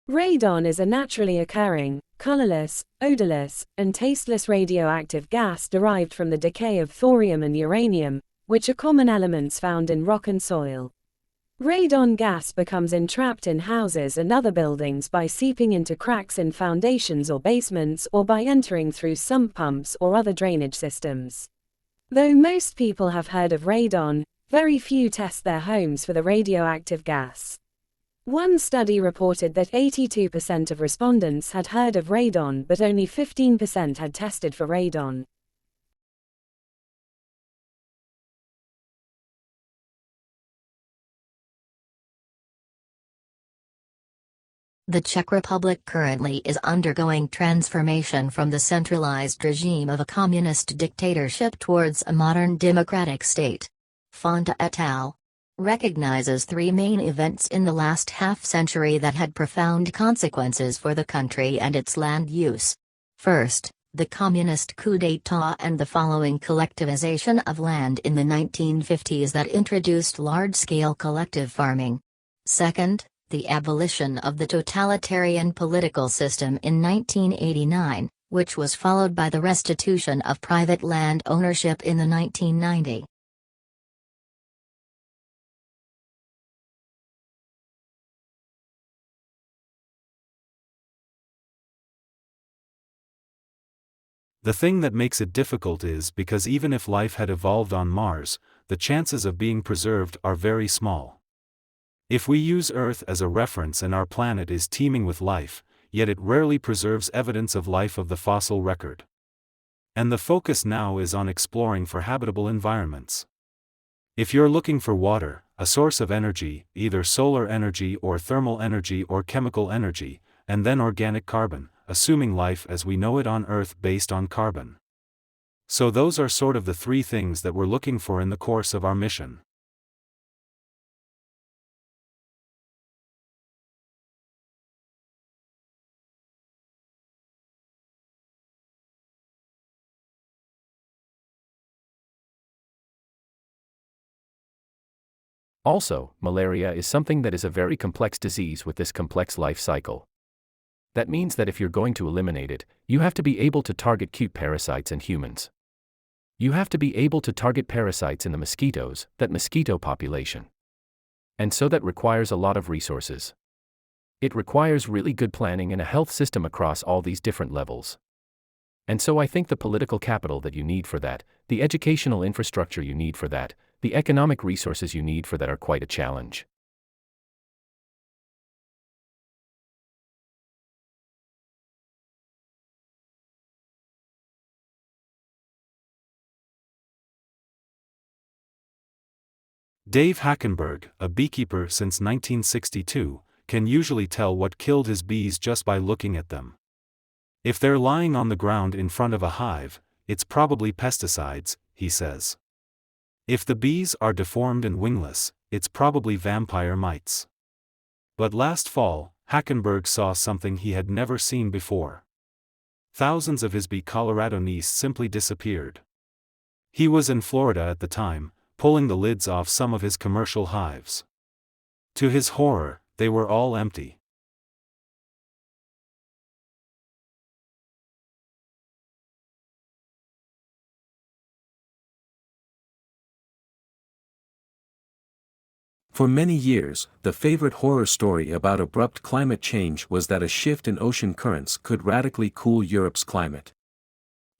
Radon is a naturally occurring, colorless, odorless, and tasteless radioactive gas derived from the decay of thorium and uranium, which are common elements found in rock and soil. Radon gas becomes entrapped in houses and other buildings by seeping into cracks in foundations or basements or by entering through sump pumps or other drainage systems. Though most people have heard of radon, very few test their homes for the radioactive gas. One study reported that 82% of respondents had heard of radon, but only 15% had tested for radon. The Czech Republic currently is undergoing transformation from the centralized regime of a communist dictatorship towards a modern democratic state. Fonda et al. Recognizes three main events in the last half-century that had profound consequences for the country and its land use. First, the communist coup d'état and the following collectivization of land in the 1950s that introduced large-scale collective farming. Second, the abolition of the totalitarian political system in 1989, which was followed by the restitution of private land ownership in the 1990s. The thing that makes it difficult is because even if life had evolved on Mars, the chances of being preserved are very small. If we use Earth as a reference and our planet is teeming with life, yet it rarely preserves evidence of life of the fossil record. And the focus now is on exploring for habitable environments. If you're looking for water, a source of energy, either solar energy or thermal energy or chemical energy, and then organic carbon, assuming life as we know it on Earth based on carbon. So those are sort of the three things that we're looking for in the course of our mission. Also, malaria is something that is a very complex disease with this complex life cycle. That means that if you're going to eliminate it, you have to be able to target cute parasites in humans. You have to be able to target parasites in the mosquitoes, that mosquito population. And so that requires a lot of resources. It requires really good planning and a health system across all these different levels. And so I think the political capital that you need for that, the educational infrastructure you need for that, the economic resources you need for that are quite a challenge. Dave Hackenberg, a beekeeper since 1962, can usually tell what killed his bees just by looking at them. If they're lying on the ground in front of a hive, it's probably pesticides, he says. If the bees are deformed and wingless, it's probably vampire mites. But last fall, Hackenberg saw something he had never seen before. Thousands of his bee Coloradonese simply disappeared. He was in Florida at the time, pulling the lids off some of his commercial hives. To his horror, they were all empty. For many years, the favorite horror story about abrupt climate change was that a shift in ocean currents could radically cool Europe's climate.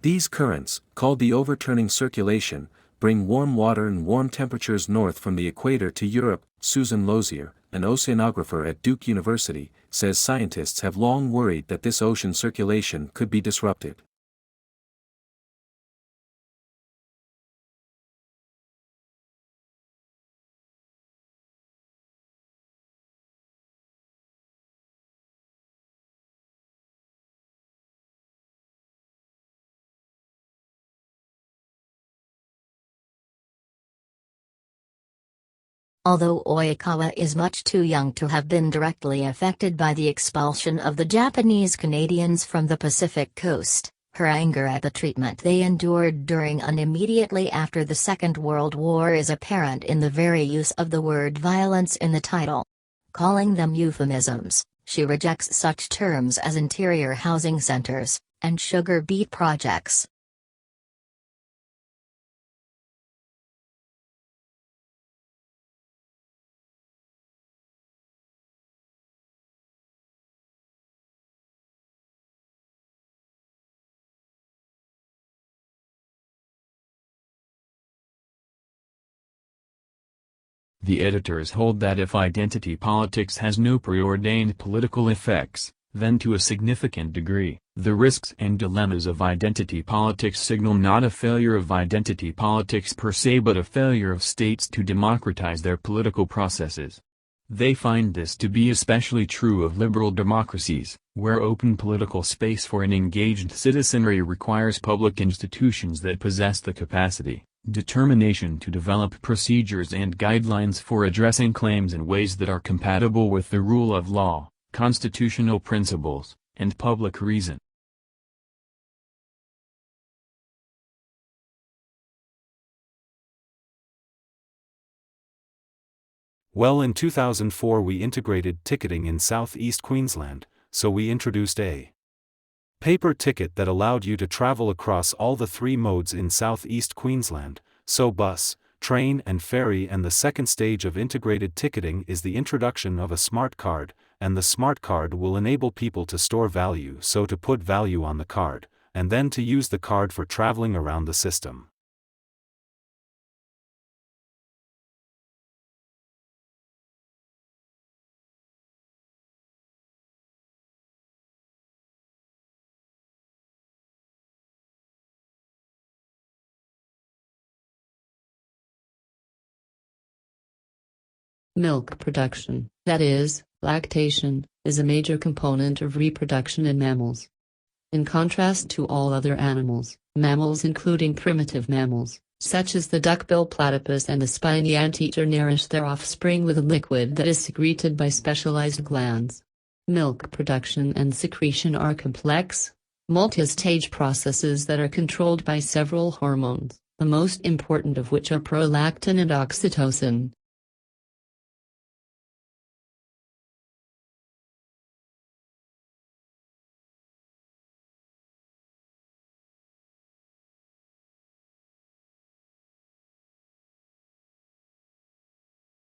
These currents, called the overturning circulation, bring warm water and warm temperatures north from the equator to Europe. Susan Lozier, an oceanographer at Duke University, says scientists have long worried that this ocean circulation could be disrupted. Although Oikawa is much too young to have been directly affected by the expulsion of the Japanese Canadians from the Pacific coast, her anger at the treatment they endured during and immediately after the Second World War is apparent in the very use of the word violence in the title. Calling them euphemisms, She rejects such terms as interior housing centers and sugar beet projects. The editors hold that if identity politics has no preordained political effects, then to a significant degree, the risks and dilemmas of identity politics signal not a failure of identity politics per se but a failure of states to democratize their political processes. They find this to be especially true of liberal democracies, where open political space for an engaged citizenry requires public institutions that possess the capacity, determination to develop procedures and guidelines for addressing claims in ways that are compatible with the rule of law, constitutional principles, and public reason. Well, in 2004 we integrated ticketing in southeast Queensland, so we introduced a paper ticket that allowed you to travel across all the three modes in southeast Queensland, so bus, train and ferry, and the second stage of integrated ticketing is the introduction of a smart card, and the smart card will enable people to store value, so to put value on the card, and then to use the card for traveling around the system. Milk production, that is, lactation, is a major component of reproduction in mammals. In contrast to all other animals, mammals including primitive mammals, such as the duckbill platypus and the spiny anteater, nourish their offspring with a liquid that is secreted by specialized glands. Milk production and secretion are complex, multi-stage processes that are controlled by several hormones, the most important of which are prolactin and oxytocin.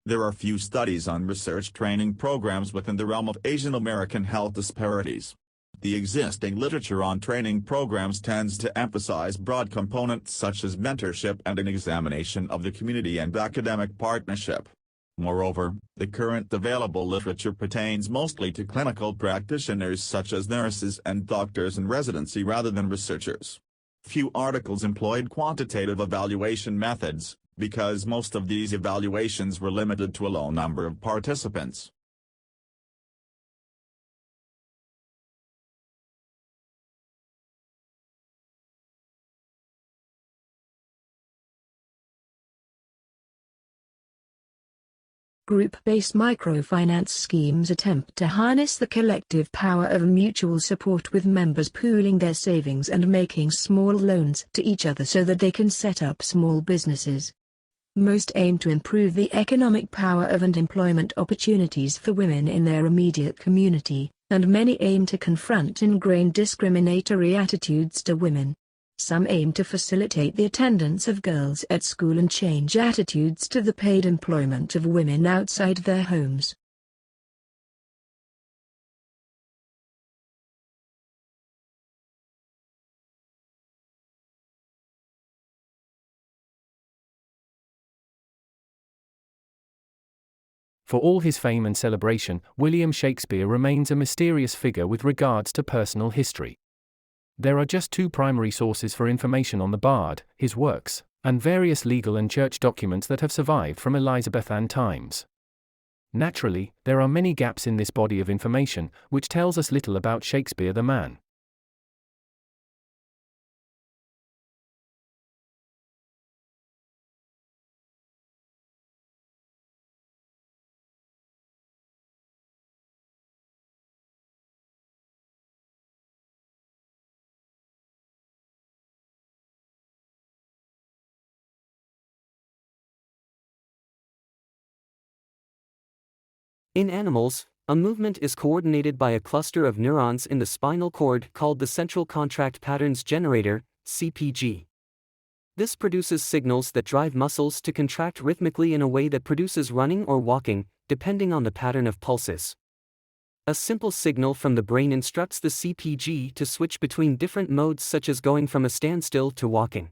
There are few studies on research training programs within the realm of Asian American health disparities. The existing literature on training programs tends to emphasize broad components such as mentorship and an examination of the community and academic partnership. Moreover, the current available literature pertains mostly to clinical practitioners such as nurses and doctors in residency rather than researchers. Few articles employed quantitative evaluation methods, because most of these evaluations were limited to a low number of participants. Group-based microfinance schemes attempt to harness the collective power of mutual support, with members pooling their savings and making small loans to each other so that they can set up small businesses. Most aim to improve the economic power of and employment opportunities for women in their immediate community, and many aim to confront ingrained discriminatory attitudes to women. Some aim to facilitate the attendance of girls at school and change attitudes to the paid employment of women outside their homes. For all his fame and celebration, William Shakespeare remains a mysterious figure with regards to personal history. There are just two primary sources for information on the bard: his works, and various legal and church documents that have survived from Elizabethan times. Naturally, there are many gaps in this body of information, which tells us little about Shakespeare the man. In animals, A movement is coordinated by a cluster of neurons in the spinal cord called the Central Contract Patterns Generator, CPG. This produces signals that drive muscles to contract rhythmically in a way that produces running or walking, depending on the pattern of pulses. A simple signal from the brain instructs the CPG to switch between different modes, such as going from a standstill to walking.